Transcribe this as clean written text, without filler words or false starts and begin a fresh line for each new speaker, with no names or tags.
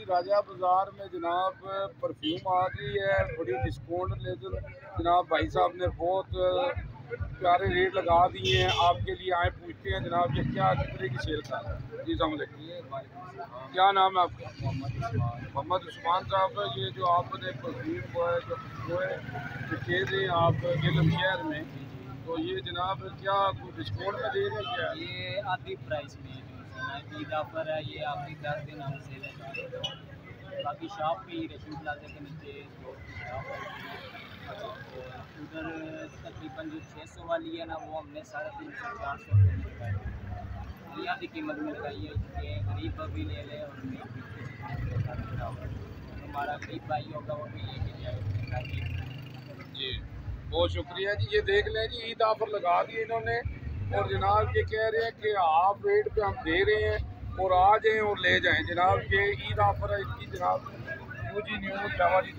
राजा बाज़ार में जनाब परफ्यूम आ गई है, बड़ी डिस्काउंट लेकर जनाब भाई साहब ने बहुत प्यारे रेट लगा दिए हैं आपके लिए। आए पूछते हैं जनाब ये क्या कितने की सेल का है। जी अस्सलामुअलैकुम, क्या नाम है आपका? मोहम्मद उस्मान साहब। ये जो आपने परफ्यूम जो है परचेज है आप गिलम शहर में, तो ये जनाब क्या डिस्काउंट में दे रहे हैं क्या?
ये आधी प्राइस में है, ईद ऑफर है। ये आपकी 10 दिन हम सेल है। बाकी शॉप पे ही रशीद प्लाजा के नीचे शॉप है। उधर तकरीबन जो 600 वाली है ना, वो हमने 350-400 रुपये में लगाई है। आधी कीमत में लगाई है कि गरीब भी ले ले और हमारा गरीब भाई होगा वो भी लेके जाए।
जी बहुत शुक्रिया जी। ये देख लें जी, ईद ऑफर लगा दिए इन्होंने और जनाब ये कह रहे हैं कि हाफ रेट पे हम दे रहे हैं और आ जाएँ और ले जाएं। जनाब ये ईद ऑफर है इसकी जनाब न्यू जी न्यू जावा जी।